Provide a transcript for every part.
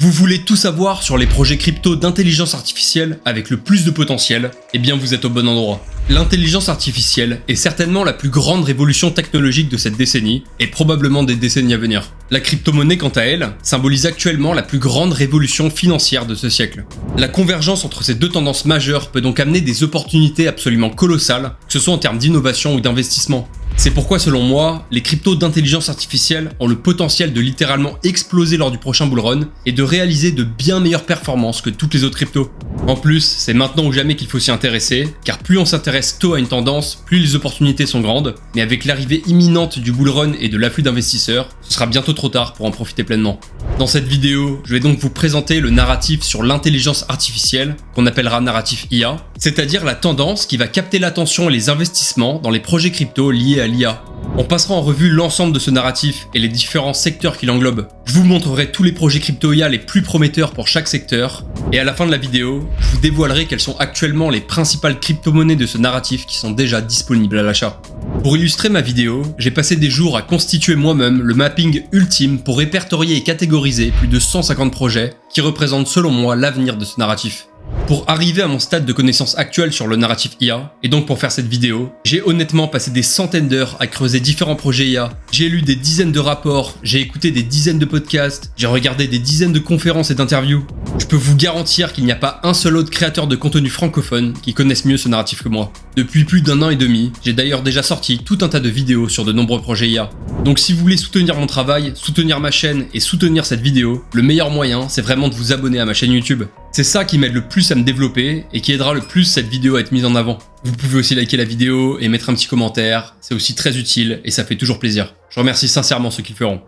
Vous voulez tout savoir sur les projets crypto d'intelligence artificielle avec le plus de potentiel? Eh bien vous êtes au bon endroit. L'intelligence artificielle est certainement la plus grande révolution technologique de cette décennie et probablement des décennies à venir. La crypto-monnaie quant à elle symbolise actuellement la plus grande révolution financière de ce siècle. La convergence entre ces deux tendances majeures peut donc amener des opportunités absolument colossales, que ce soit en termes d'innovation ou d'investissement. C'est pourquoi selon moi, les cryptos d'intelligence artificielle ont le potentiel de littéralement exploser lors du prochain bull run et de réaliser de bien meilleures performances que toutes les autres cryptos. En plus, c'est maintenant ou jamais qu'il faut s'y intéresser, car plus on s'intéresse tôt à une tendance, plus les opportunités sont grandes, mais avec l'arrivée imminente du bull run et de l'afflux d'investisseurs, ce sera bientôt trop tard pour en profiter pleinement. Dans cette vidéo, je vais donc vous présenter le narratif sur l'intelligence artificielle, qu'on appellera narratif IA, c'est-à-dire la tendance qui va capter l'attention et les investissements dans les projets crypto liés à l'IA. On passera en revue l'ensemble de ce narratif et les différents secteurs qui l'englobent. Je vous montrerai tous les projets crypto IA les plus prometteurs pour chaque secteur, et à la fin de la vidéo, je vous dévoilerai quelles sont actuellement les principales crypto-monnaies de ce narratif qui sont déjà disponibles à l'achat. Pour illustrer ma vidéo, j'ai passé des jours à constituer moi-même le mapping ultime pour répertorier et catégoriser plus de 150 projets qui représentent selon moi l'avenir de ce narratif. Pour arriver à mon stade de connaissance actuelle sur le narratif IA, et donc pour faire cette vidéo, j'ai honnêtement passé des centaines d'heures à creuser différents projets IA. J'ai lu des dizaines de rapports, j'ai écouté des dizaines de podcasts, j'ai regardé des dizaines de conférences et d'interviews. Je peux vous garantir qu'il n'y a pas un seul autre créateur de contenu francophone qui connaisse mieux ce narratif que moi. Depuis plus d'1 an et demi, j'ai d'ailleurs déjà sorti tout un tas de vidéos sur de nombreux projets IA. Donc si vous voulez soutenir mon travail, soutenir ma chaîne et soutenir cette vidéo, le meilleur moyen, c'est vraiment de vous abonner à ma chaîne YouTube. C'est ça qui m'aide le plus à me développer et qui aidera le plus cette vidéo à être mise en avant. Vous pouvez aussi liker la vidéo et mettre un petit commentaire, c'est aussi très utile et ça fait toujours plaisir. Je remercie sincèrement ceux qui le feront.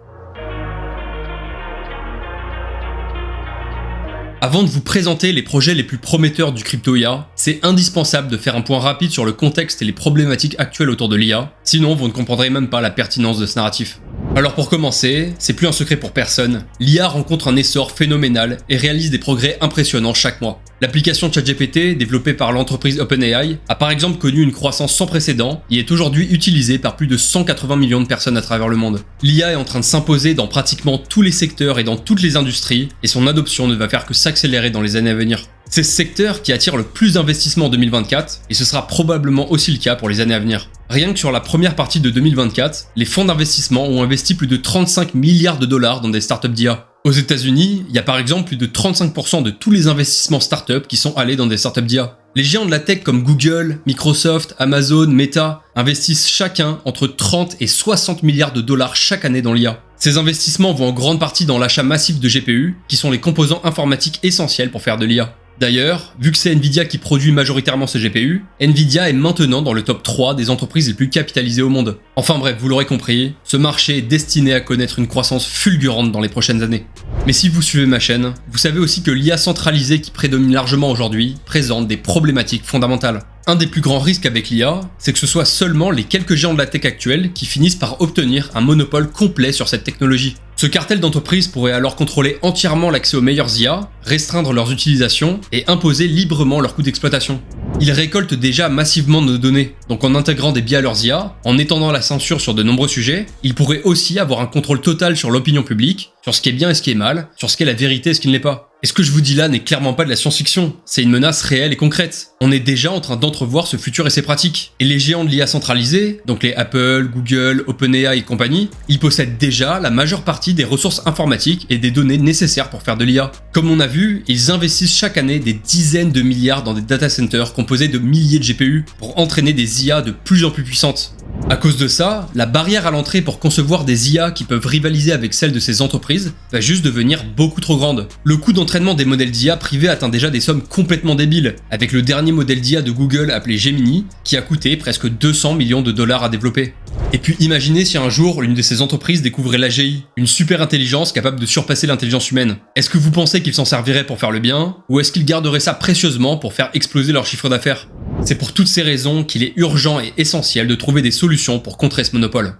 Avant de vous présenter les projets les plus prometteurs du crypto IA, c'est indispensable de faire un point rapide sur le contexte et les problématiques actuelles autour de l'IA, sinon vous ne comprendrez même pas la pertinence de ce narratif. Alors pour commencer, c'est plus un secret pour personne, l'IA rencontre un essor phénoménal et réalise des progrès impressionnants chaque mois. L'application ChatGPT, développée par l'entreprise OpenAI, a par exemple connu une croissance sans précédent et est aujourd'hui utilisée par plus de 180 millions de personnes à travers le monde. L'IA est en train de s'imposer dans pratiquement tous les secteurs et dans toutes les industries, et son adoption ne va faire que s'accélérer dans les années à venir. C'est ce secteur qui attire le plus d'investissements en 2024, et ce sera probablement aussi le cas pour les années à venir. Rien que sur la première partie de 2024, les fonds d'investissement ont investi plus de 35 milliards de dollars dans des startups d'IA. Aux États-Unis, il y a par exemple plus de 35% de tous les investissements startups qui sont allés dans des startups d'IA. Les géants de la tech comme Google, Microsoft, Amazon, Meta investissent chacun entre 30 et 60 milliards de dollars chaque année dans l'IA. Ces investissements vont en grande partie dans l'achat massif de GPU, qui sont les composants informatiques essentiels pour faire de l'IA. D'ailleurs, vu que c'est Nvidia qui produit majoritairement ces GPU, Nvidia est maintenant dans le top 3 des entreprises les plus capitalisées au monde. Enfin bref, vous l'aurez compris, ce marché est destiné à connaître une croissance fulgurante dans les prochaines années. Mais si vous suivez ma chaîne, vous savez aussi que l'IA centralisée qui prédomine largement aujourd'hui présente des problématiques fondamentales. Un des plus grands risques avec l'IA, c'est que ce soit seulement les quelques géants de la tech actuels qui finissent par obtenir un monopole complet sur cette technologie. Ce cartel d'entreprises pourrait alors contrôler entièrement l'accès aux meilleures IA, restreindre leurs utilisations et imposer librement leurs coûts d'exploitation. Ils récoltent déjà massivement nos données, donc en intégrant des biais à leurs IA, en étendant la censure sur de nombreux sujets, ils pourraient aussi avoir un contrôle total sur l'opinion publique, sur ce qui est bien et ce qui est mal, sur ce qu'est la vérité et ce qui ne l'est pas. Et ce que je vous dis là n'est clairement pas de la science-fiction, c'est une menace réelle et concrète. On est déjà en train d'entrevoir ce futur et ses pratiques. Et les géants de l'IA centralisés, donc les Apple, Google, OpenAI et compagnie, ils possèdent déjà la majeure partie des ressources informatiques et des données nécessaires pour faire de l'IA. Comme on a vu, ils investissent chaque année des dizaines de milliards dans des data centers composés de milliers de GPU pour entraîner des IA de plus en plus puissantes. À cause de ça, la barrière à l'entrée pour concevoir des IA qui peuvent rivaliser avec celles de ces entreprises va juste devenir beaucoup trop grande. Le coût d'entraînement des modèles d'IA privés atteint déjà des sommes complètement débiles, avec le dernier modèle d'IA de Google appelé Gemini, qui a coûté presque 200 millions de dollars à développer. Et puis imaginez si un jour l'une de ces entreprises découvrait l'AGI, une super intelligence capable de surpasser l'intelligence humaine. Est-ce que vous pensez qu'ils s'en serviraient pour faire le bien, ou est-ce qu'ils garderaient ça précieusement pour faire exploser leur chiffre d'affaires? C'est pour toutes ces raisons qu'il est urgent et essentiel de trouver des solutions pour contrer ce monopole.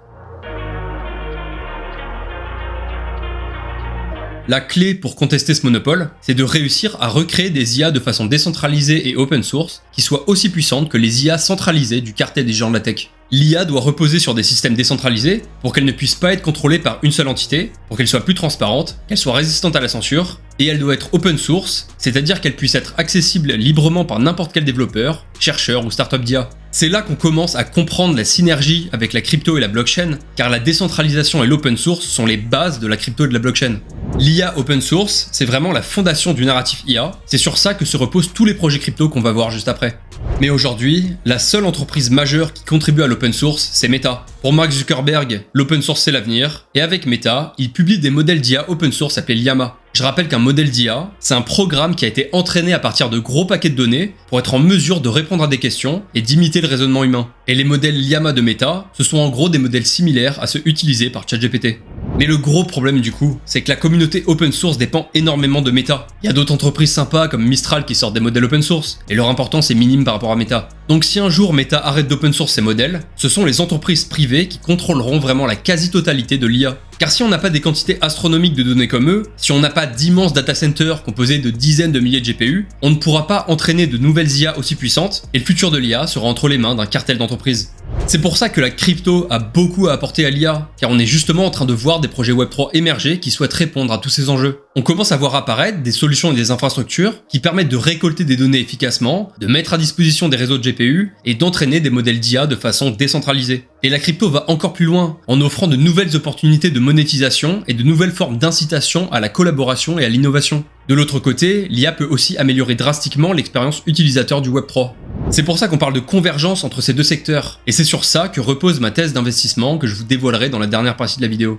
La clé pour contester ce monopole, c'est de réussir à recréer des IA de façon décentralisée et open source qui soient aussi puissantes que les IA centralisées du cartel des géants de la tech. L'IA doit reposer sur des systèmes décentralisés pour qu'elle ne puisse pas être contrôlée par une seule entité, pour qu'elle soit plus transparente, qu'elle soit résistante à la censure, et elle doit être open source, c'est-à-dire qu'elle puisse être accessible librement par n'importe quel développeur, chercheur ou startup d'IA. C'est là qu'on commence à comprendre la synergie avec la crypto et la blockchain, car la décentralisation et l'open source sont les bases de la crypto et de la blockchain. L'IA open source, c'est vraiment la fondation du narratif IA, c'est sur ça que se reposent tous les projets crypto qu'on va voir juste après. Mais aujourd'hui, la seule entreprise majeure qui contribue à l'open source, c'est Meta. Pour Mark Zuckerberg, l'open source c'est l'avenir, et avec Meta, il publie des modèles d'IA open source appelés Llama. Je rappelle qu'un modèle d'IA, c'est un programme qui a été entraîné à partir de gros paquets de données pour être en mesure de répondre à des questions et d'imiter le raisonnement humain. Et les modèles Llama de Meta, ce sont en gros des modèles similaires à ceux utilisés par ChatGPT. Mais le gros problème du coup, c'est que la communauté open source dépend énormément de Meta. Il y a d'autres entreprises sympas comme Mistral qui sortent des modèles open source, et leur importance est minime par rapport à Meta. Donc si un jour Meta arrête d'open source ses modèles, ce sont les entreprises privées qui contrôleront vraiment la quasi-totalité de l'IA. Car si on n'a pas des quantités astronomiques de données comme eux, si on n'a pas d'immenses data centers composés de dizaines de milliers de GPU, on ne pourra pas entraîner de nouvelles IA aussi puissantes, et le futur de l'IA sera entre les mains d'un cartel d'entreprises. C'est pour ça que la crypto a beaucoup à apporter à l'IA, car on est justement en train de voir des projets Web3 émerger qui souhaitent répondre à tous ces enjeux. On commence à voir apparaître des solutions et des infrastructures qui permettent de récolter des données efficacement, de mettre à disposition des réseaux de GPU et d'entraîner des modèles d'IA de façon décentralisée. Et la crypto va encore plus loin, en offrant de nouvelles opportunités de monétisation et de nouvelles formes d'incitation à la collaboration et à l'innovation. De l'autre côté, l'IA peut aussi améliorer drastiquement l'expérience utilisateur du Web3. C'est pour ça qu'on parle de convergence entre ces deux secteurs, et c'est sur ça que repose ma thèse d'investissement que je vous dévoilerai dans la dernière partie de la vidéo.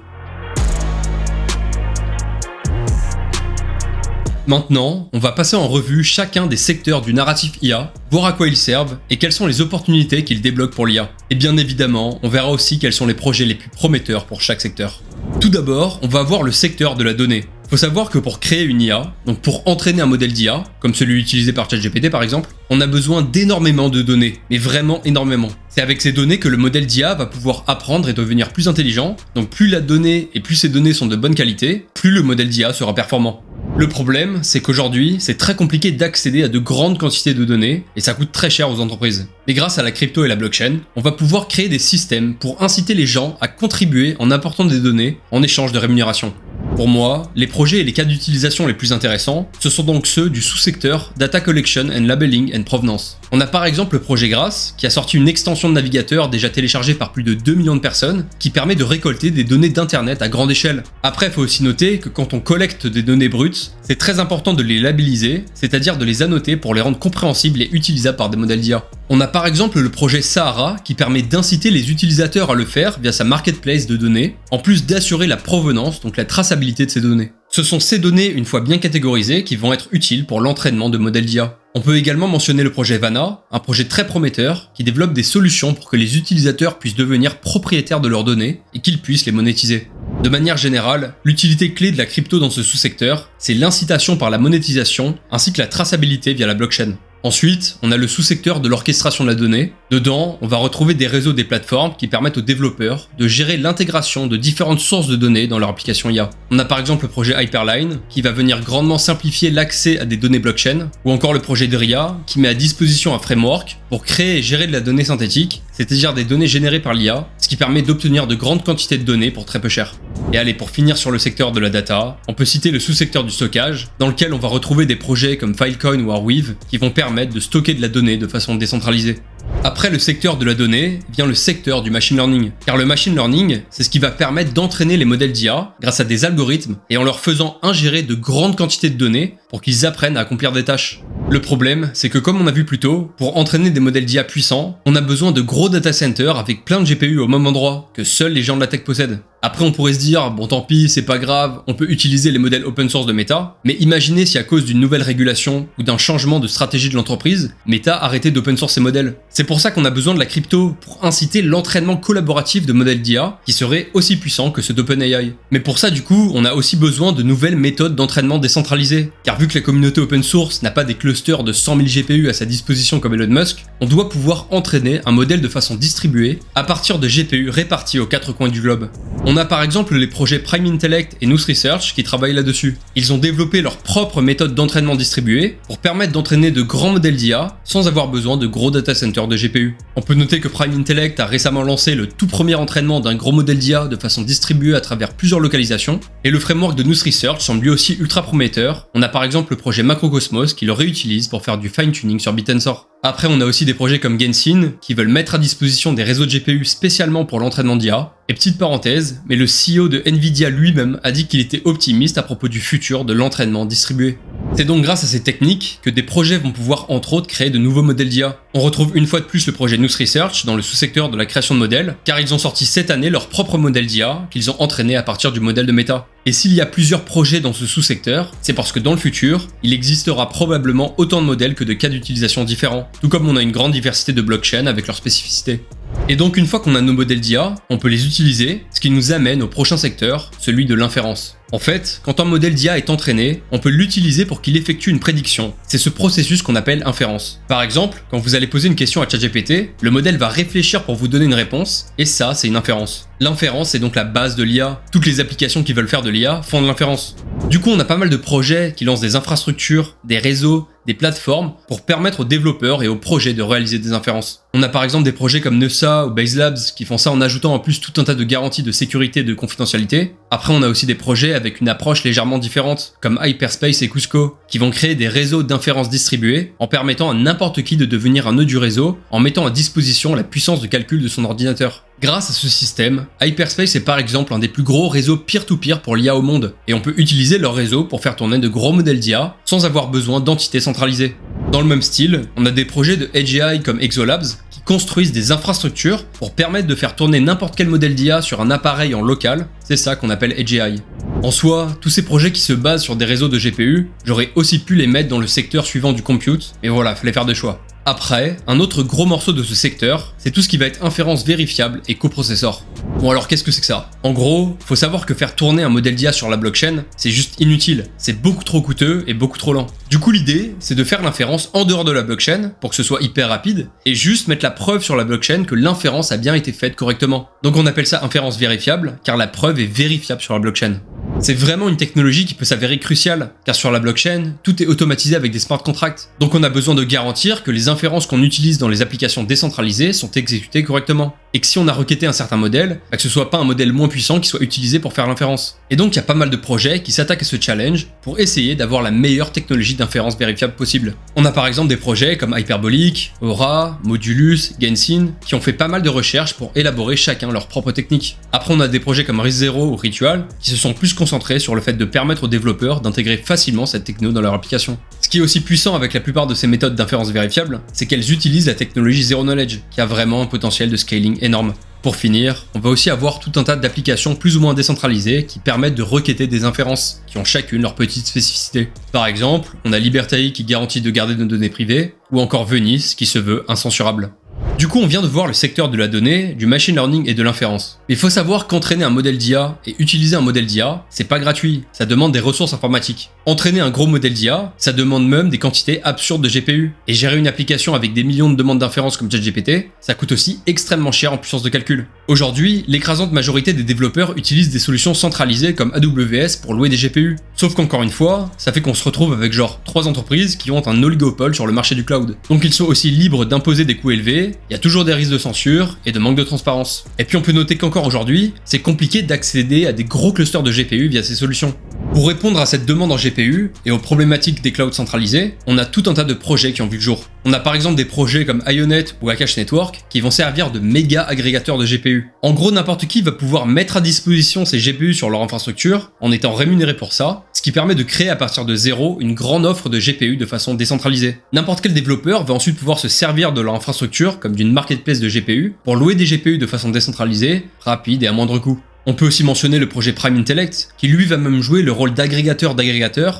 Maintenant, on va passer en revue chacun des secteurs du narratif IA, voir à quoi ils servent et quelles sont les opportunités qu'ils débloquent pour l'IA. Et bien évidemment, on verra aussi quels sont les projets les plus prometteurs pour chaque secteur. Tout d'abord, on va voir le secteur de la donnée. Faut savoir que pour créer une IA, donc pour entraîner un modèle d'IA, comme celui utilisé par ChatGPT par exemple, on a besoin d'énormément de données, mais vraiment énormément. C'est avec ces données que le modèle d'IA va pouvoir apprendre et devenir plus intelligent, donc plus la donnée et plus ces données sont de bonne qualité, plus le modèle d'IA sera performant. Le problème, c'est qu'aujourd'hui, c'est très compliqué d'accéder à de grandes quantités de données, et ça coûte très cher aux entreprises. Mais grâce à la crypto et la blockchain, on va pouvoir créer des systèmes pour inciter les gens à contribuer en apportant des données en échange de rémunération. Pour moi, les projets et les cas d'utilisation les plus intéressants, ce sont donc ceux du sous-secteur Data Collection and Labeling and Provenance. On a par exemple le projet Grass, qui a sorti une extension de navigateur déjà téléchargée par plus de 2 millions de personnes, qui permet de récolter des données d'internet à grande échelle. Après, il faut aussi noter que quand on collecte des données brutes, c'est très important de les labelliser, c'est-à-dire de les annoter pour les rendre compréhensibles et utilisables par des modèles d'IA. On a par exemple le projet Sahara qui permet d'inciter les utilisateurs à le faire via sa marketplace de données, en plus d'assurer la provenance, donc la traçabilité de ces données. Ce sont ces données, une fois bien catégorisées, qui vont être utiles pour l'entraînement de modèles d'IA. On peut également mentionner le projet Vana, un projet très prometteur qui développe des solutions pour que les utilisateurs puissent devenir propriétaires de leurs données et qu'ils puissent les monétiser. De manière générale, l'utilité clé de la crypto dans ce sous-secteur, c'est l'incitation par la monétisation ainsi que la traçabilité via la blockchain. Ensuite, on a le sous-secteur de l'orchestration de la donnée. Dedans, on va retrouver des réseaux des plateformes qui permettent aux développeurs de gérer l'intégration de différentes sources de données dans leur application IA. On a par exemple le projet Hyperline qui va venir grandement simplifier l'accès à des données blockchain, ou encore le projet Dria qui met à disposition un framework pour créer et gérer de la donnée synthétique, c'est-à-dire des données générées par l'IA, ce qui permet d'obtenir de grandes quantités de données pour très peu cher. Et allez, pour finir sur le secteur de la data, on peut citer le sous-secteur du stockage, dans lequel on va retrouver des projets comme Filecoin ou Arweave qui vont permettre de stocker de la donnée de façon décentralisée. Après le secteur de la donnée, vient le secteur du machine learning. Car le machine learning, c'est ce qui va permettre d'entraîner les modèles d'IA grâce à des algorithmes et en leur faisant ingérer de grandes quantités de données pour qu'ils apprennent à accomplir des tâches. Le problème, c'est que comme on a vu plus tôt, pour entraîner des modèles d'IA puissants, on a besoin de gros data centers avec plein de GPU au même endroit que seuls les gens de la tech possèdent. Après, on pourrait se dire, bon tant pis, c'est pas grave, on peut utiliser les modèles open source de Meta, mais imaginez si à cause d'une nouvelle régulation ou d'un changement de stratégie de l'entreprise, Meta arrêtait d'open source ses modèles. C'est pour ça qu'on a besoin de la crypto, pour inciter l'entraînement collaboratif de modèles d'IA qui seraient aussi puissants que ceux d'OpenAI. Mais pour ça, du coup, on a aussi besoin de nouvelles méthodes d'entraînement décentralisées, car vu que la communauté open source n'a pas des clusters de 100 000 GPU à sa disposition comme Elon Musk, on doit pouvoir entraîner un modèle de façon distribuée à partir de GPU répartis aux quatre coins du globe. On a par exemple les projets Prime Intellect et Nous Research qui travaillent là-dessus. Ils ont développé leur propre méthode d'entraînement distribué pour permettre d'entraîner de grands modèles d'IA sans avoir besoin de gros data centers de GPU. On peut noter que Prime Intellect a récemment lancé le tout premier entraînement d'un gros modèle d'IA de façon distribuée à travers plusieurs localisations, et le framework de Nous Research semble lui aussi ultra prometteur. On a par exemple le projet Macrocosmos qui le réutilise pour faire du fine-tuning sur Bitensor. Après, on a aussi des projets comme Genshin qui veulent mettre à disposition des réseaux de GPU spécialement pour l'entraînement d'IA. Et petite parenthèse, mais le CEO de Nvidia lui-même a dit qu'il était optimiste à propos du futur de l'entraînement distribué. C'est donc grâce à ces techniques que des projets vont pouvoir entre autres créer de nouveaux modèles d'IA. On retrouve une fois de plus le projet Nous Research dans le sous-secteur de la création de modèles, car ils ont sorti cette année leur propre modèle d'IA qu'ils ont entraîné à partir du modèle de Meta. Et s'il y a plusieurs projets dans ce sous-secteur, c'est parce que dans le futur, il existera probablement autant de modèles que de cas d'utilisation différents, tout comme on a une grande diversité de blockchains avec leurs spécificités. Et donc une fois qu'on a nos modèles d'IA, on peut les utiliser, ce qui nous amène au prochain secteur, celui de l'inférence. En fait, quand un modèle d'IA est entraîné, on peut l'utiliser pour qu'il effectue une prédiction. C'est ce processus qu'on appelle inférence. Par exemple, quand vous allez poser une question à ChatGPT, le modèle va réfléchir pour vous donner une réponse, et ça, c'est une inférence. L'inférence est donc la base de l'IA. Toutes les applications qui veulent faire de l'IA font de l'inférence. Du coup, on a pas mal de projets qui lancent des infrastructures, des réseaux, des plateformes pour permettre aux développeurs et aux projets de réaliser des inférences. On a par exemple des projets comme Neusa ou Base Labs qui font ça en ajoutant en plus tout un tas de garanties de sécurité et de confidentialité. Après, on a aussi des projets avec une approche légèrement différente, comme Hyperspace et Cusco, qui vont créer des réseaux d'inférences distribués en permettant à n'importe qui de devenir un nœud du réseau en mettant à disposition la puissance de calcul de son ordinateur. Grâce à ce système, Hyperspace est par exemple un des plus gros réseaux peer-to-peer pour l'IA au monde, et on peut utiliser leur réseau pour faire tourner de gros modèles d'IA sans avoir besoin d'entités centralisées. Dans le même style, on a des projets de Edge AI comme Exolabs qui construisent des infrastructures pour permettre de faire tourner n'importe quel modèle d'IA sur un appareil en local, c'est ça qu'on appelle Edge AI. En soi, tous ces projets qui se basent sur des réseaux de GPU, j'aurais aussi pu les mettre dans le secteur suivant du compute, mais voilà, fallait faire des choix. Après, un autre gros morceau de ce secteur, c'est tout ce qui va être inférence vérifiable et coprocessor. Bon alors qu'est-ce que c'est que ça? En gros, faut savoir que faire tourner un modèle d'IA sur la blockchain, c'est juste inutile, c'est beaucoup trop coûteux et beaucoup trop lent. Du coup l'idée, c'est de faire l'inférence en dehors de la blockchain, pour que ce soit hyper rapide, et juste mettre la preuve sur la blockchain que l'inférence a bien été faite correctement. Donc on appelle ça inférence vérifiable, car la preuve est vérifiable sur la blockchain. C'est vraiment une technologie qui peut s'avérer cruciale, car sur la blockchain, tout est automatisé avec des smart contracts. Donc on a besoin de garantir que les inférences qu'on utilise dans les applications décentralisées sont exécutées correctement. Et que si on a requêté un certain modèle, que ce soit pas un modèle moins puissant qui soit utilisé pour faire l'inférence. Et donc il y a pas mal de projets qui s'attaquent à ce challenge pour essayer d'avoir la meilleure technologie d'inférence vérifiable possible. On a par exemple des projets comme Hyperbolic, Aura, Modulus, Genshin, qui ont fait pas mal de recherches pour élaborer chacun leur propre technique. Après on a des projets comme RISC-0 ou Ritual, qui se sont plus concentrés sur le fait de permettre aux développeurs d'intégrer facilement cette techno dans leur application. Ce qui est aussi puissant avec la plupart de ces méthodes d'inférence vérifiable, c'est qu'elles utilisent la technologie Zero Knowledge, qui a vraiment un potentiel de scaling énorme. Pour finir, on va aussi avoir tout un tas d'applications plus ou moins décentralisées qui permettent de requêter des inférences, qui ont chacune leur petite spécificité. Par exemple, on a Libertai qui garantit de garder nos données privées, ou encore Venice qui se veut incensurable. Du coup, on vient de voir le secteur de la donnée, du machine learning et de l'inférence. Mais il faut savoir qu'entraîner un modèle d'IA et utiliser un modèle d'IA, c'est pas gratuit, ça demande des ressources informatiques. Entraîner un gros modèle d'IA, ça demande même des quantités absurdes de GPU. Et gérer une application avec des millions de demandes d'inférence comme ChatGPT, ça coûte aussi extrêmement cher en puissance de calcul. Aujourd'hui, l'écrasante majorité des développeurs utilisent des solutions centralisées comme AWS pour louer des GPU. Sauf qu'encore une fois, ça fait qu'on se retrouve avec genre 3 entreprises qui ont un oligopole sur le marché du cloud. Donc ils sont aussi libres d'imposer des coûts élevés, il y a toujours des risques de censure et de manque de transparence. Et puis on peut noter qu'encore aujourd'hui, c'est compliqué d'accéder à des gros clusters de GPU via ces solutions. Pour répondre à cette demande en GPU et aux problématiques des clouds centralisés, on a tout un tas de projets qui ont vu le jour. On a par exemple des projets comme Ionet ou Akash Network qui vont servir de méga agrégateurs de GPU. En gros, n'importe qui va pouvoir mettre à disposition ces GPU sur leur infrastructure en étant rémunéré pour ça, ce qui permet de créer à partir de zéro une grande offre de GPU de façon décentralisée. N'importe quel développeur va ensuite pouvoir se servir de leur infrastructure comme d'une marketplace de GPU pour louer des GPU de façon décentralisée, rapide et à moindre coût. On peut aussi mentionner le projet Prime Intellect, qui lui va même jouer le rôle d'agrégateur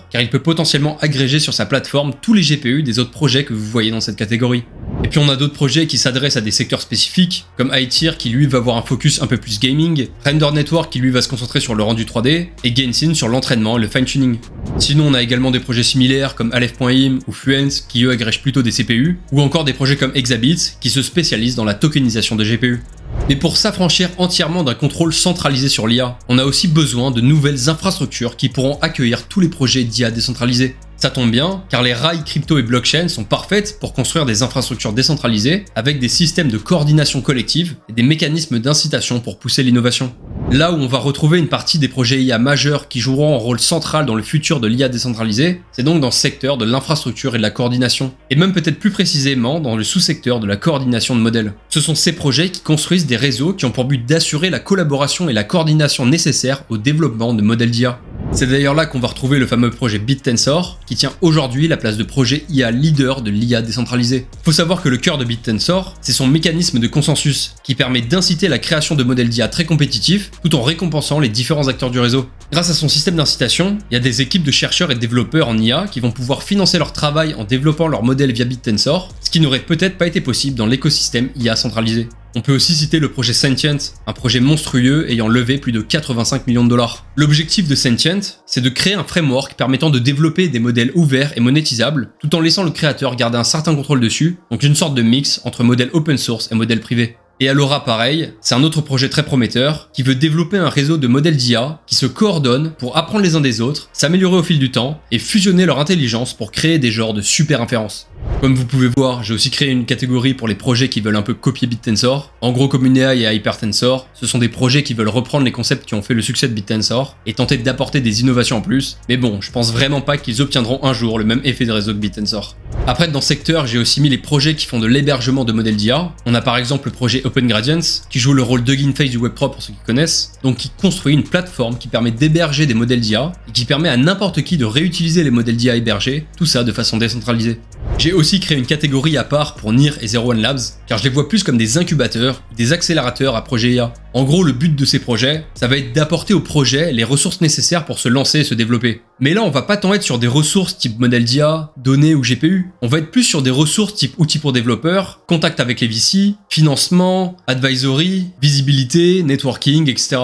car il peut potentiellement agréger sur sa plateforme tous les GPU des autres projets que vous voyez dans cette catégorie. Et puis on a d'autres projets qui s'adressent à des secteurs spécifiques, comme iTier qui lui va avoir un focus un peu plus gaming, Render Network qui lui va se concentrer sur le rendu 3D, et Genshin sur l'entraînement et le fine-tuning. Sinon on a également des projets similaires comme Aleph.im ou Fluence qui eux agrègent plutôt des CPU, ou encore des projets comme Exabit qui se spécialisent dans la tokenisation de GPU. Mais pour s'affranchir entièrement d'un contrôle centralisé sur l'IA, on a aussi besoin de nouvelles infrastructures qui pourront accueillir tous les projets d'IA décentralisés. Ça tombe bien, car les rails crypto et blockchain sont parfaites pour construire des infrastructures décentralisées avec des systèmes de coordination collective et des mécanismes d'incitation pour pousser l'innovation. Là où on va retrouver une partie des projets IA majeurs qui joueront un rôle central dans le futur de l'IA décentralisée, c'est donc dans le secteur de l'infrastructure et de la coordination, et même peut-être plus précisément dans le sous-secteur de la coordination de modèles. Ce sont ces projets qui construisent des réseaux qui ont pour but d'assurer la collaboration et la coordination nécessaires au développement de modèles d'IA. C'est d'ailleurs là qu'on va retrouver le fameux projet BitTensor, qui tient aujourd'hui la place de projet IA leader de l'IA décentralisée. Faut savoir que le cœur de BitTensor, c'est son mécanisme de consensus, qui permet d'inciter la création de modèles d'IA très compétitifs, tout en récompensant les différents acteurs du réseau. Grâce à son système d'incitation, il y a des équipes de chercheurs et de développeurs en IA qui vont pouvoir financer leur travail en développant leurs modèles via BitTensor, ce qui n'aurait peut-être pas été possible dans l'écosystème IA centralisé. On peut aussi citer le projet Sentient, un projet monstrueux ayant levé plus de 85 millions de dollars. L'objectif de Sentient, c'est de créer un framework permettant de développer des modèles ouverts et monétisables, tout en laissant le créateur garder un certain contrôle dessus, donc une sorte de mix entre modèles open source et modèles privés. Et Alora pareil, c'est un autre projet très prometteur qui veut développer un réseau de modèles d'IA qui se coordonnent pour apprendre les uns des autres, s'améliorer au fil du temps et fusionner leur intelligence pour créer des genres de super inférences. Comme vous pouvez voir, j'ai aussi créé une catégorie pour les projets qui veulent un peu copier BitTensor. En gros, comme OpenAI et HyperTensor, ce sont des projets qui veulent reprendre les concepts qui ont fait le succès de BitTensor et tenter d'apporter des innovations en plus. Mais bon, je pense vraiment pas qu'ils obtiendront un jour le même effet de réseau que BitTensor. Après, dans ce secteur, j'ai aussi mis les projets qui font de l'hébergement de modèles d'IA. On a par exemple le projet Open Gradients, qui joue le rôle d'Hugging Face du Web3 pour ceux qui connaissent, donc qui construit une plateforme qui permet d'héberger des modèles d'IA et qui permet à n'importe qui de réutiliser les modèles d'IA hébergés, tout ça de façon décentralisée. J'ai aussi créé une catégorie à part pour NIR et Zero One Labs, car je les vois plus comme des incubateurs ou des accélérateurs à projets IA. En gros, le but de ces projets, ça va être d'apporter aux projets les ressources nécessaires pour se lancer et se développer. Mais là, on va pas tant être sur des ressources type modèle d'IA, données ou GPU. On va être plus sur des ressources type outils pour développeurs, contact avec les VC, financement, advisory, visibilité, networking, etc.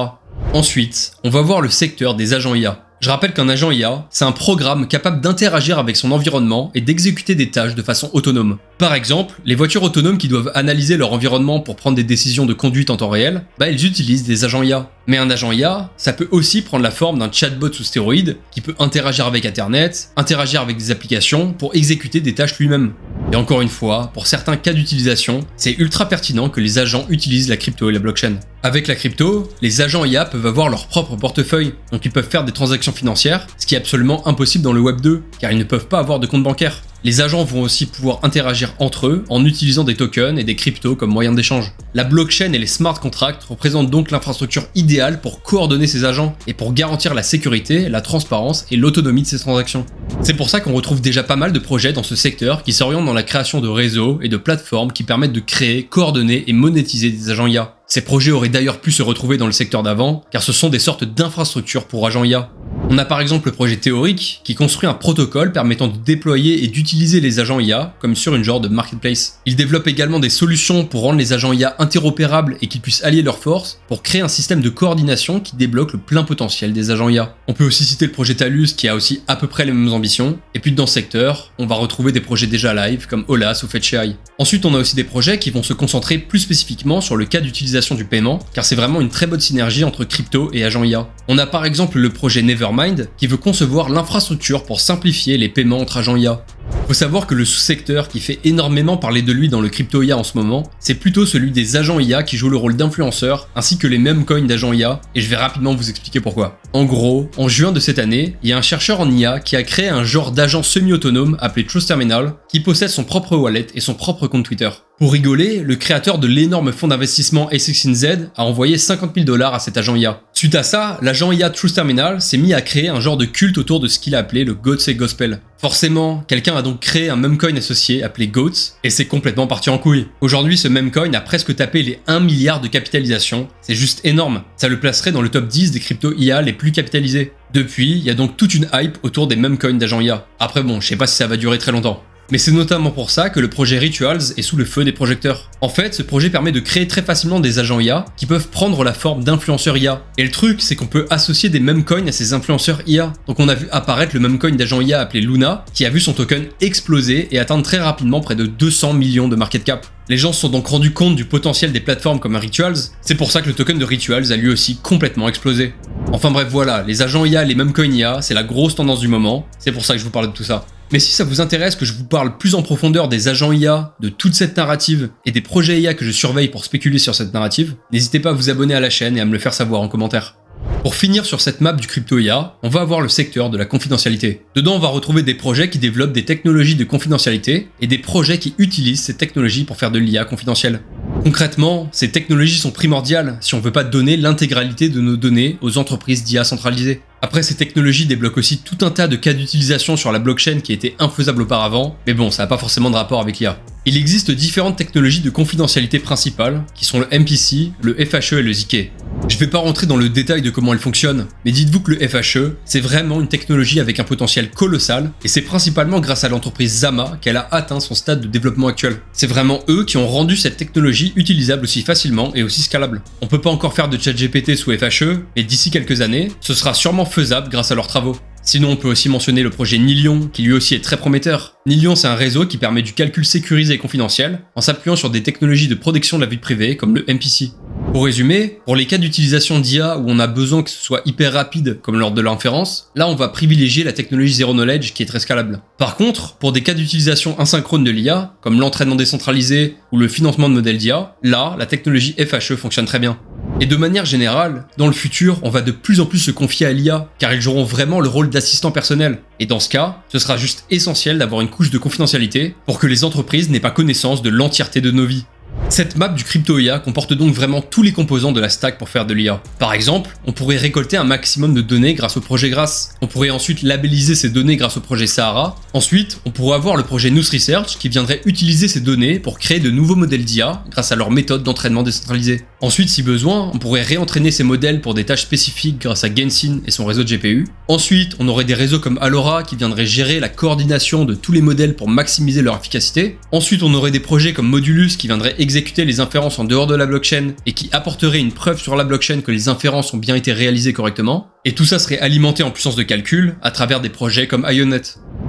Ensuite, on va voir le secteur des agents IA. Je rappelle qu'un agent IA, c'est un programme capable d'interagir avec son environnement et d'exécuter des tâches de façon autonome. Par exemple, les voitures autonomes qui doivent analyser leur environnement pour prendre des décisions de conduite en temps réel, elles utilisent des agents IA. Mais un agent IA, ça peut aussi prendre la forme d'un chatbot sous stéroïde qui peut interagir avec Internet, interagir avec des applications pour exécuter des tâches lui-même. Et encore une fois, pour certains cas d'utilisation, c'est ultra pertinent que les agents utilisent la crypto et la blockchain. Avec la crypto, les agents IA peuvent avoir leur propre portefeuille, donc ils peuvent faire des transactions financières, ce qui est absolument impossible dans le Web 2, car ils ne peuvent pas avoir de compte bancaire. Les agents vont aussi pouvoir interagir entre eux en utilisant des tokens et des cryptos comme moyen d'échange. La blockchain et les smart contracts représentent donc l'infrastructure idéale pour coordonner ces agents et pour garantir la sécurité, la transparence et l'autonomie de ces transactions. C'est pour ça qu'on retrouve déjà pas mal de projets dans ce secteur qui s'orientent dans la création de réseaux et de plateformes qui permettent de créer, coordonner et monétiser des agents IA. Ces projets auraient d'ailleurs pu se retrouver dans le secteur d'avant, car ce sont des sortes d'infrastructures pour agents IA. On a par exemple le projet Théorique, qui construit un protocole permettant de déployer et d'utiliser les agents IA comme sur une genre de marketplace. Il développe également des solutions pour rendre les agents IA interopérables et qu'ils puissent allier leurs forces pour créer un système de coordination qui débloque le plein potentiel des agents IA. On peut aussi citer le projet Talus qui a aussi à peu près les mêmes ambitions. Et puis dans ce secteur, on va retrouver des projets déjà live comme Olas ou FetchAI. Ensuite, on a aussi des projets qui vont se concentrer plus spécifiquement sur le cas d'utilisation du paiement, car c'est vraiment une très bonne synergie entre crypto et agents IA. On a par exemple le projet Nevermind qui veut concevoir l'infrastructure pour simplifier les paiements entre agents IA. Faut savoir que le sous-secteur qui fait énormément parler de lui dans le crypto IA en ce moment, c'est plutôt celui des agents IA qui jouent le rôle d'influenceurs, ainsi que les mêmes coins d'agents IA, et je vais rapidement vous expliquer pourquoi. En gros, en juin de cette année, il y a un chercheur en IA qui a créé un genre d'agent semi-autonome appelé Trust Terminal, qui possède son propre wallet et son propre compte Twitter. Pour rigoler, le créateur de l'énorme fonds d'investissement A16Z a envoyé 50 000 $ à cet agent IA. Suite à ça, l'agent IA Trust Terminal s'est mis à créer un genre de culte autour de ce qu'il a appelé le Goats et Gospel. Forcément, quelqu'un a donc créé un memecoin associé appelé Goats, et c'est complètement parti en couille. Aujourd'hui, ce memecoin a presque tapé les 1 milliard de capitalisation, c'est juste énorme. Ça le placerait dans le top 10 des crypto IA les plus capitalisés. Depuis, il y a donc toute une hype autour des memecoins d'agents IA. Après bon, je sais pas si ça va durer très longtemps. Mais c'est notamment pour ça que le projet Rituals est sous le feu des projecteurs. En fait, ce projet permet de créer très facilement des agents IA qui peuvent prendre la forme d'influenceurs IA. Et le truc, c'est qu'on peut associer des memecoins à ces influenceurs IA. Donc on a vu apparaître le memecoin d'agent IA appelé Luna, qui a vu son token exploser et atteindre très rapidement près de 200 millions de market cap. Les gens se sont donc rendus compte du potentiel des plateformes comme un Rituals, c'est pour ça que le token de Rituals a lui aussi complètement explosé. Enfin bref voilà, les agents IA, les meme coins IA, c'est la grosse tendance du moment, c'est pour ça que je vous parle de tout ça. Mais si ça vous intéresse que je vous parle plus en profondeur des agents IA, de toute cette narrative et des projets IA que je surveille pour spéculer sur cette narrative, n'hésitez pas à vous abonner à la chaîne et à me le faire savoir en commentaire. Pour finir sur cette map du crypto IA, on va avoir le secteur de la confidentialité. Dedans, on va retrouver des projets qui développent des technologies de confidentialité et des projets qui utilisent ces technologies pour faire de l'IA confidentielle. Concrètement, ces technologies sont primordiales si on veut pas donner l'intégralité de nos données aux entreprises d'IA centralisées. Après, ces technologies débloquent aussi tout un tas de cas d'utilisation sur la blockchain qui étaient infaisables auparavant, mais bon, ça n'a pas forcément de rapport avec l'IA. Il existe différentes technologies de confidentialité principales, qui sont le MPC, le FHE et le ZK. Je vais pas rentrer dans le détail de comment elles fonctionnent, mais dites-vous que le FHE, c'est vraiment une technologie avec un potentiel colossal, et c'est principalement grâce à l'entreprise Zama qu'elle a atteint son stade de développement actuel. C'est vraiment eux qui ont rendu cette technologie utilisable aussi facilement et aussi scalable. On peut pas encore faire de ChatGPT sous FHE, mais d'ici quelques années, ce sera sûrement faisable grâce à leurs travaux. Sinon, on peut aussi mentionner le projet Nilion, qui lui aussi est très prometteur. Nilion, c'est un réseau qui permet du calcul sécurisé et confidentiel, en s'appuyant sur des technologies de protection de la vie privée, comme le MPC. Pour résumer, pour les cas d'utilisation d'IA où on a besoin que ce soit hyper rapide, comme lors de l'inférence, là on va privilégier la technologie Zero Knowledge qui est très scalable. Par contre, pour des cas d'utilisation asynchrone de l'IA, comme l'entraînement décentralisé ou le financement de modèles d'IA, là, la technologie FHE fonctionne très bien. Et de manière générale, dans le futur, on va de plus en plus se confier à l'IA, car ils joueront vraiment le rôle d'assistant personnel. Et dans ce cas, ce sera juste essentiel d'avoir une couche de confidentialité pour que les entreprises n'aient pas connaissance de l'entièreté de nos vies. Cette map du crypto IA comporte donc vraiment tous les composants de la stack pour faire de l'IA. Par exemple, on pourrait récolter un maximum de données grâce au projet Grass. On pourrait ensuite labelliser ces données grâce au projet Sahara. Ensuite, on pourrait avoir le projet Nous Research qui viendrait utiliser ces données pour créer de nouveaux modèles d'IA grâce à leur méthode d'entraînement décentralisée. Ensuite, si besoin, on pourrait réentraîner ces modèles pour des tâches spécifiques grâce à Gensin et son réseau de GPU. Ensuite, on aurait des réseaux comme Alora qui viendraient gérer la coordination de tous les modèles pour maximiser leur efficacité. Ensuite, on aurait des projets comme Modulus qui viendraient exécuter les inférences en dehors de la blockchain et qui apporteraient une preuve sur la blockchain que les inférences ont bien été réalisées correctement. Et tout ça serait alimenté en puissance de calcul à travers des projets comme Ionet.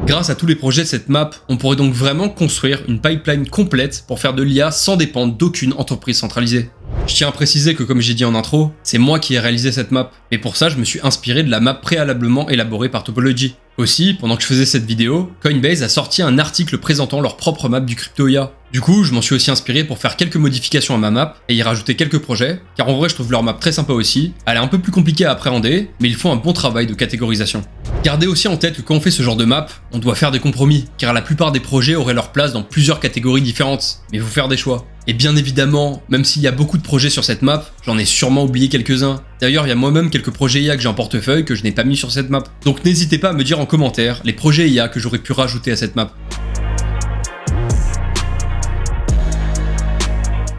Grâce à tous les projets de cette map, on pourrait donc vraiment construire une pipeline complète pour faire de l'IA sans dépendre d'aucune entreprise centralisée. Je tiens à préciser que comme j'ai dit en intro, c'est moi qui ai réalisé cette map, et pour ça je me suis inspiré de la map préalablement élaborée par Topology. Aussi, pendant que je faisais cette vidéo, Coinbase a sorti un article présentant leur propre map du crypto IA. Du coup, je m'en suis aussi inspiré pour faire quelques modifications à ma map et y rajouter quelques projets, car en vrai je trouve leur map très sympa aussi. Elle est un peu plus compliquée à appréhender, mais ils font un bon travail de catégorisation. Gardez aussi en tête que quand on fait ce genre de map, on doit faire des compromis, car la plupart des projets auraient leur place dans plusieurs catégories différentes, mais il faut faire des choix. Et bien évidemment, même s'il y a beaucoup de projets sur cette map, j'en ai sûrement oublié quelques-uns. D'ailleurs, il y a moi-même quelques projets IA que j'ai en portefeuille que je n'ai pas mis sur cette map. Donc n'hésitez pas à me dire en commentaire les projets IA que j'aurais pu rajouter à cette map.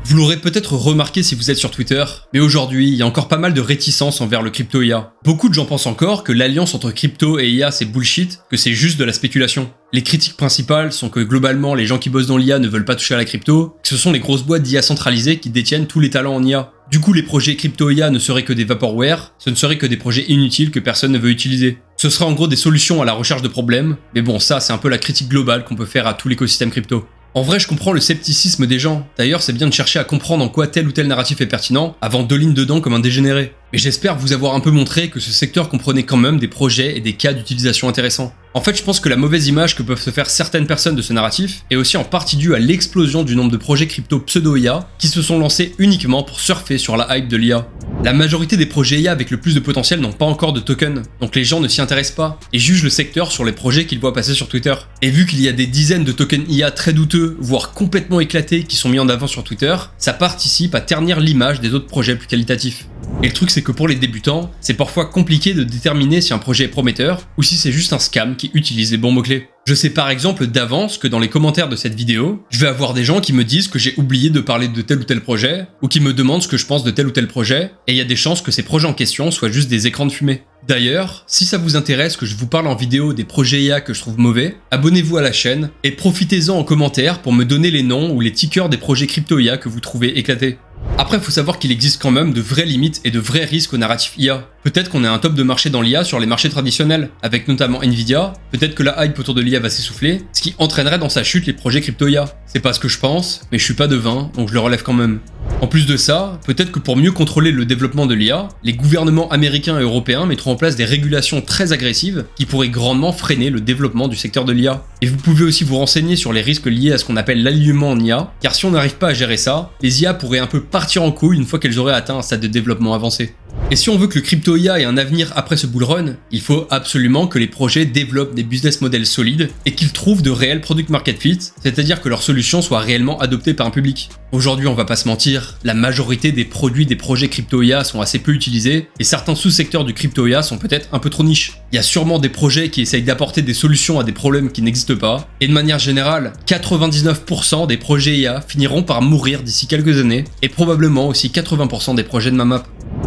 Vous l'aurez peut-être remarqué si vous êtes sur Twitter, mais aujourd'hui, il y a encore pas mal de réticences envers le crypto IA. Beaucoup de gens pensent encore que l'alliance entre crypto et IA c'est bullshit, que c'est juste de la spéculation. Les critiques principales sont que globalement, les gens qui bossent dans l'IA ne veulent pas toucher à la crypto, que ce sont les grosses boîtes d'IA centralisées qui détiennent tous les talents en IA. Du coup, les projets crypto IA ne seraient que des vaporware, ce ne seraient que des projets inutiles que personne ne veut utiliser. Ce sera en gros des solutions à la recherche de problèmes, mais bon, ça c'est un peu la critique globale qu'on peut faire à tout l'écosystème crypto. En vrai, je comprends le scepticisme des gens. D'ailleurs, c'est bien de chercher à comprendre en quoi tel ou tel narratif est pertinent avant de ligne dedans comme un dégénéré. Mais j'espère vous avoir un peu montré que ce secteur comprenait quand même des projets et des cas d'utilisation intéressants. En fait, je pense que la mauvaise image que peuvent se faire certaines personnes de ce narratif est aussi en partie due à l'explosion du nombre de projets crypto pseudo-IA qui se sont lancés uniquement pour surfer sur la hype de l'IA. La majorité des projets IA avec le plus de potentiel n'ont pas encore de token, donc les gens ne s'y intéressent pas et jugent le secteur sur les projets qu'ils voient passer sur Twitter. Et vu qu'il y a des dizaines de tokens IA très douteux, voire complètement éclatés qui sont mis en avant sur Twitter, ça participe à ternir l'image des autres projets plus qualitatifs. Et le truc c'est que pour les débutants, c'est parfois compliqué de déterminer si un projet est prometteur ou si c'est juste un scam qui utilise les bons mots-clés. Je sais par exemple d'avance que dans les commentaires de cette vidéo, je vais avoir des gens qui me disent que j'ai oublié de parler de tel ou tel projet, ou qui me demandent ce que je pense de tel ou tel projet, et il y a des chances que ces projets en question soient juste des écrans de fumée. D'ailleurs, si ça vous intéresse que je vous parle en vidéo des projets IA que je trouve mauvais, abonnez-vous à la chaîne et profitez-en en commentaire pour me donner les noms ou les tickers des projets crypto IA que vous trouvez éclatés. Après, faut savoir qu'il existe quand même de vraies limites et de vrais risques au narratif IA. Peut-être qu'on est un top de marché dans l'IA sur les marchés traditionnels, avec notamment Nvidia, peut-être que la hype autour de l'IA va s'essouffler, ce qui entraînerait dans sa chute les projets crypto-IA. C'est pas ce que je pense, mais je suis pas devin, donc je le relève quand même. En plus de ça, peut-être que pour mieux contrôler le développement de l'IA, les gouvernements américains et européens mettront en place des régulations très agressives qui pourraient grandement freiner le développement du secteur de l'IA. Et vous pouvez aussi vous renseigner sur les risques liés à ce qu'on appelle l'alignement en IA, car si on n'arrive pas à gérer ça, les IA pourraient un peu partir en couille une fois qu'elles auraient atteint un stade de développement avancé. Et si on veut que le crypto IA ait un avenir après ce bull run, il faut absolument que les projets développent des business models solides et qu'ils trouvent de réels product market fit, c'est-à-dire que leurs solutions soient réellement adoptées par un public. Aujourd'hui, on va pas se mentir, la majorité des produits des projets crypto IA sont assez peu utilisés et certains sous-secteurs du crypto IA sont peut-être un peu trop niches. Il y a sûrement des projets qui essayent d'apporter des solutions à des problèmes qui n'existent pas, et de manière générale, 99% des projets IA finiront par mourir d'ici quelques années, et probablement aussi 80% des projets de ma map.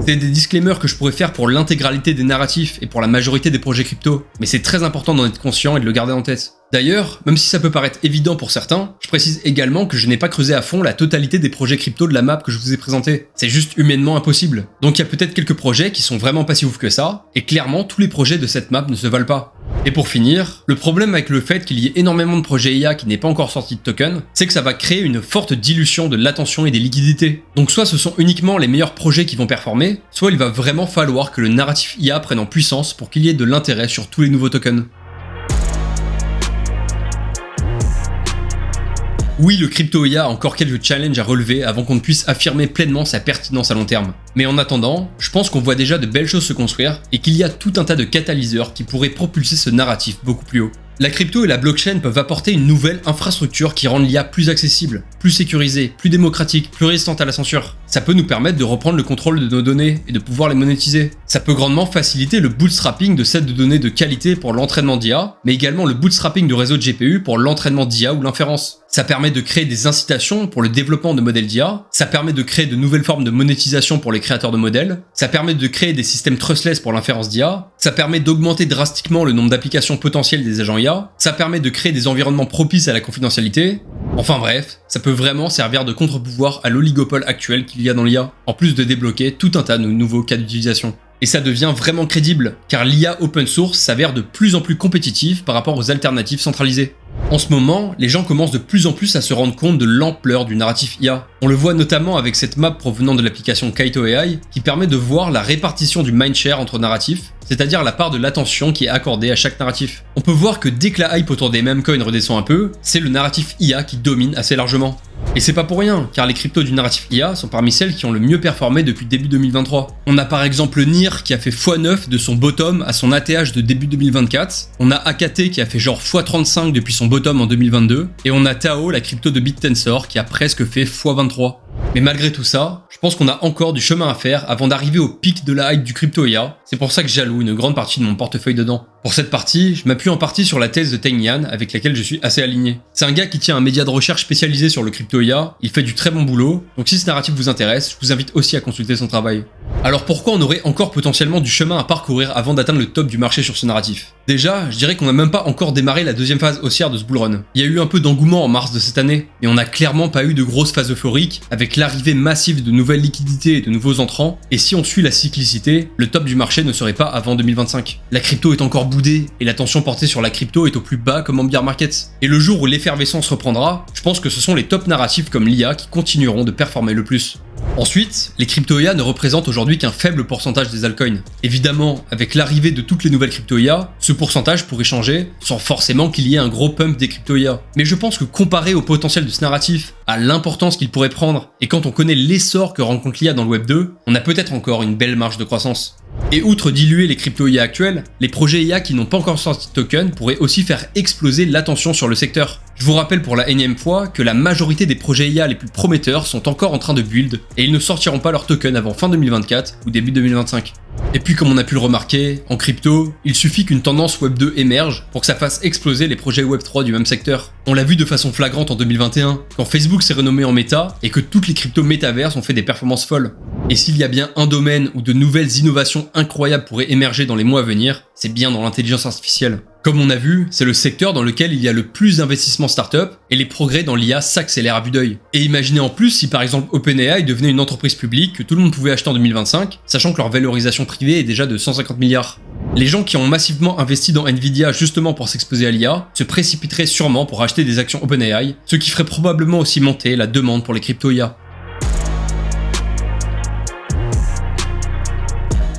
C'est des disclaimers que je pourrais faire pour l'intégralité des narratifs et pour la majorité des projets crypto, mais c'est très important d'en être conscient et de le garder en tête. D'ailleurs, même si ça peut paraître évident pour certains, je précise également que je n'ai pas creusé à fond la totalité des projets crypto de la map que je vous ai présenté. C'est juste humainement impossible. Donc il y a peut-être quelques projets qui sont vraiment pas si ouf que ça, et clairement tous les projets de cette map ne se valent pas. Et pour finir, le problème avec le fait qu'il y ait énormément de projets IA qui n'aient pas encore sorti de token, c'est que ça va créer une forte dilution de l'attention et des liquidités. Donc soit ce sont uniquement les meilleurs projets qui vont performer, soit il va vraiment falloir que le narratif IA prenne en puissance pour qu'il y ait de l'intérêt sur tous les nouveaux tokens. Oui, le crypto IA a encore quelques challenges à relever avant qu'on ne puisse affirmer pleinement sa pertinence à long terme. Mais en attendant, je pense qu'on voit déjà de belles choses se construire et qu'il y a tout un tas de catalyseurs qui pourraient propulser ce narratif beaucoup plus haut. La crypto et la blockchain peuvent apporter une nouvelle infrastructure qui rend l'IA plus accessible, plus sécurisée, plus démocratique, plus résistante à la censure. Ça peut nous permettre de reprendre le contrôle de nos données et de pouvoir les monétiser. Ça peut grandement faciliter le bootstrapping de sets de données de qualité pour l'entraînement d'IA, mais également le bootstrapping de réseaux de GPU pour l'entraînement d'IA ou l'inférence. Ça permet de créer des incitations pour le développement de modèles d'IA, ça permet de créer de nouvelles formes de monétisation pour les créateurs de modèles, ça permet de créer des systèmes trustless pour l'inférence d'IA, ça permet d'augmenter drastiquement le nombre d'applications potentielles des agents IA, ça permet de créer des environnements propices à la confidentialité. Enfin bref, ça peut vraiment servir de contre-pouvoir à l'oligopole actuel qu'il y a dans l'IA, en plus de débloquer tout un tas de nouveaux cas d'utilisation. Et ça devient vraiment crédible, car l'IA open source s'avère de plus en plus compétitive par rapport aux alternatives centralisées. En ce moment, les gens commencent de plus en plus à se rendre compte de l'ampleur du narratif IA. On le voit notamment avec cette map provenant de l'application Kaito AI, qui permet de voir la répartition du mindshare entre narratifs, c'est-à-dire la part de l'attention qui est accordée à chaque narratif. On peut voir que dès que la hype autour des meme coins redescend un peu, c'est le narratif IA qui domine assez largement. Et c'est pas pour rien, car les cryptos du narratif IA sont parmi celles qui ont le mieux performé depuis début 2023. On a par exemple NIR qui a fait x9 de son bottom à son ATH de début 2024, on a AKT qui a fait genre x35 depuis son bottom en 2022, et on a Tao, la crypto de BitTensor, qui a presque fait x23. Mais malgré tout ça, je pense qu'on a encore du chemin à faire avant d'arriver au pic de la hype du crypto IA, c'est pour ça que j'alloue une grande partie de mon portefeuille dedans. Pour cette partie, je m'appuie en partie sur la thèse de Teng Yan, avec laquelle je suis assez aligné. C'est un gars qui tient un média de recherche spécialisé sur le crypto IA, il fait du très bon boulot, donc si ce narratif vous intéresse, je vous invite aussi à consulter son travail. Alors pourquoi on aurait encore potentiellement du chemin à parcourir avant d'atteindre le top du marché sur ce narratif? Déjà, je dirais qu'on n'a même pas encore démarré la deuxième phase haussière de ce bull run. Il y a eu un peu d'engouement en mars de cette année, mais on n'a clairement pas eu de grosse phase euphorique, avec l'arrivée massive de nouvelles liquidités et de nouveaux entrants, et si on suit la cyclicité, le top du marché ne serait pas avant 2025. La crypto est encore boudée, et l'attention portée sur la crypto est au plus bas comme en bear market. Et le jour où l'effervescence reprendra, je pense que ce sont les top narratifs comme l'IA qui continueront de performer le plus. Ensuite, les crypto-IA ne représentent aujourd'hui qu'un faible pourcentage des altcoins. Évidemment, avec l'arrivée de toutes les nouvelles crypto-IA, ce pourcentage pourrait changer sans forcément qu'il y ait un gros pump des crypto-IA. Mais je pense que comparé au potentiel de ce narratif, à l'importance qu'il pourrait prendre, et quand on connaît l'essor que rencontre l'IA dans le Web 2, on a peut-être encore une belle marge de croissance. Et outre diluer les crypto-IA actuels, les projets IA qui n'ont pas encore sorti de token pourraient aussi faire exploser l'attention sur le secteur. Je vous rappelle pour la énième fois que la majorité des projets IA les plus prometteurs sont encore en train de build et ils ne sortiront pas leur token avant fin 2024 ou début 2025. Et puis comme on a pu le remarquer, en crypto, il suffit qu'une tendance Web 2 émerge pour que ça fasse exploser les projets Web 3 du même secteur. On l'a vu de façon flagrante en 2021, quand Facebook s'est renommé en Meta et que toutes les cryptos métaverses ont fait des performances folles. Et s'il y a bien un domaine où de nouvelles innovations incroyables pourraient émerger dans les mois à venir, c'est bien dans l'intelligence artificielle. Comme on a vu, c'est le secteur dans lequel il y a le plus d'investissements start-up et les progrès dans l'IA s'accélèrent à vue d'œil. Et imaginez en plus si par exemple OpenAI devenait une entreprise publique que tout le monde pouvait acheter en 2025, sachant que leur valorisation privée est déjà de 150 milliards. Les gens qui ont massivement investi dans Nvidia justement pour s'exposer à l'IA se précipiteraient sûrement pour acheter des actions OpenAI, ce qui ferait probablement aussi monter la demande pour les crypto-IA.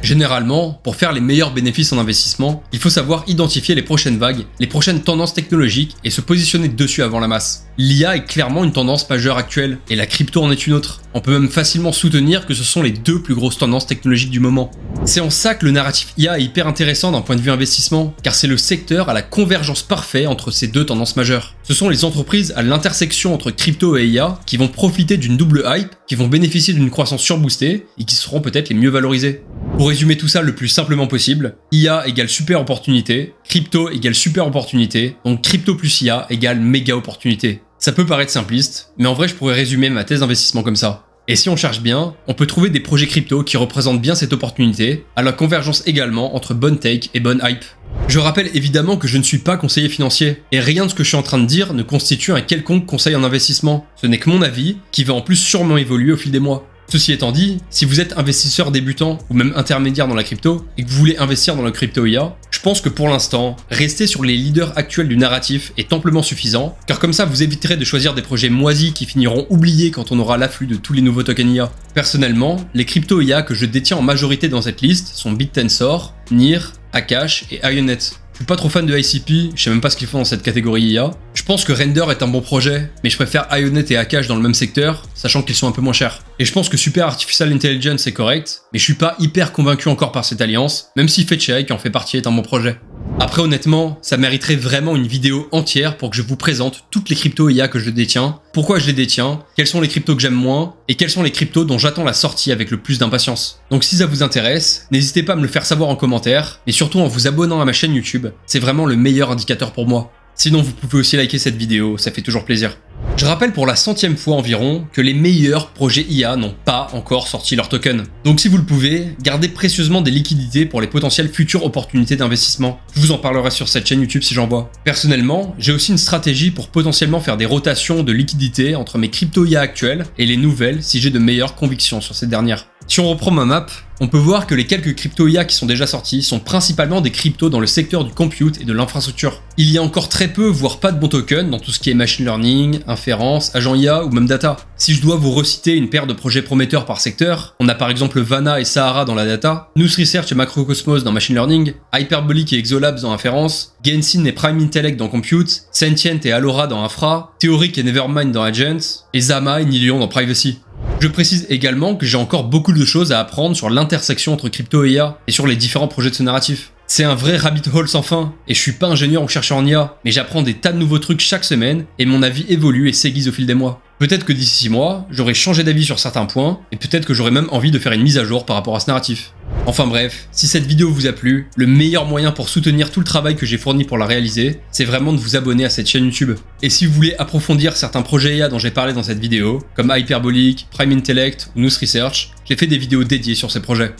Généralement, pour faire les meilleurs bénéfices en investissement, il faut savoir identifier les prochaines vagues, les prochaines tendances technologiques et se positionner dessus avant la masse. L'IA est clairement une tendance majeure actuelle, et la crypto en est une autre. On peut même facilement soutenir que ce sont les deux plus grosses tendances technologiques du moment. C'est en ça que le narratif IA est hyper intéressant d'un point de vue investissement, car c'est le secteur à la convergence parfaite entre ces deux tendances majeures. Ce sont les entreprises à l'intersection entre crypto et IA qui vont profiter d'une double hype, qui vont bénéficier d'une croissance surboostée et qui seront peut-être les mieux valorisées. Pour résumer tout ça le plus simplement possible, IA égale super opportunité, crypto égale super opportunité, donc crypto plus IA égale méga opportunité. Ça peut paraître simpliste, mais en vrai je pourrais résumer ma thèse d'investissement comme ça. Et si on cherche bien, on peut trouver des projets crypto qui représentent bien cette opportunité, à la convergence également entre bonne take et bonne hype. Je rappelle évidemment que je ne suis pas conseiller financier, et rien de ce que je suis en train de dire ne constitue un quelconque conseil en investissement. Ce n'est que mon avis, qui va en plus sûrement évoluer au fil des mois. Ceci étant dit, si vous êtes investisseur débutant ou même intermédiaire dans la crypto et que vous voulez investir dans le crypto IA, je pense que pour l'instant, rester sur les leaders actuels du narratif est amplement suffisant, car comme ça vous éviterez de choisir des projets moisis qui finiront oubliés quand on aura l'afflux de tous les nouveaux tokens IA. Personnellement, les crypto IA que je détiens en majorité dans cette liste sont BitTensor, NIR, Akash et Ionet. Je suis pas trop fan de ICP, je sais même pas ce qu'ils font dans cette catégorie IA. Je pense que Render est un bon projet, mais je préfère Ionet et Akash dans le même secteur, sachant qu'ils sont un peu moins chers. Et je pense que Super Artificial Intelligence est correct, mais je suis pas hyper convaincu encore par cette alliance, même si Fetchai, qui en fait partie, est un bon projet. Après honnêtement, ça mériterait vraiment une vidéo entière pour que je vous présente toutes les cryptos IA que je détiens, pourquoi je les détiens, quels sont les cryptos que j'aime moins, et quels sont les cryptos dont j'attends la sortie avec le plus d'impatience. Donc si ça vous intéresse, n'hésitez pas à me le faire savoir en commentaire, et surtout en vous abonnant à ma chaîne YouTube, c'est vraiment le meilleur indicateur pour moi. Sinon vous pouvez aussi liker cette vidéo, ça fait toujours plaisir. Je rappelle pour la 100e fois environ que les meilleurs projets IA n'ont pas encore sorti leur token. Donc si vous le pouvez, gardez précieusement des liquidités pour les potentielles futures opportunités d'investissement. Je vous en parlerai sur cette chaîne YouTube si j'en vois. Personnellement, j'ai aussi une stratégie pour potentiellement faire des rotations de liquidités entre mes crypto IA actuelles et les nouvelles si j'ai de meilleures convictions sur ces dernières. Si on reprend ma map, on peut voir que les quelques crypto IA qui sont déjà sortis sont principalement des cryptos dans le secteur du compute et de l'infrastructure. Il y a encore très peu, voire pas de bons tokens dans tout ce qui est machine learning, inférence, agent IA ou même data. Si je dois vous reciter une paire de projets prometteurs par secteur, on a par exemple Vana et Sahara dans la data, Nous Research et Macrocosmos dans machine learning, Hyperbolic et Exolabs dans inférence, Genshin et Prime Intellect dans compute, Sentient et Alora dans infra, Theoric et Nevermind dans agents, et Zama et Nilion dans privacy. Je précise également que j'ai encore beaucoup de choses à apprendre sur l'intersection entre crypto et IA et sur les différents projets de ce narratif. C'est un vrai rabbit hole sans fin, et je suis pas ingénieur ou chercheur en IA, mais j'apprends des tas de nouveaux trucs chaque semaine, et mon avis évolue et s'aiguise au fil des mois. Peut-être que d'ici 6 mois, j'aurai changé d'avis sur certains points, et peut-être que j'aurai même envie de faire une mise à jour par rapport à ce narratif. Enfin bref, si cette vidéo vous a plu, le meilleur moyen pour soutenir tout le travail que j'ai fourni pour la réaliser, c'est vraiment de vous abonner à cette chaîne YouTube. Et si vous voulez approfondir certains projets IA dont j'ai parlé dans cette vidéo, comme Hyperbolic, Prime Intellect ou Nous Research, j'ai fait des vidéos dédiées sur ces projets.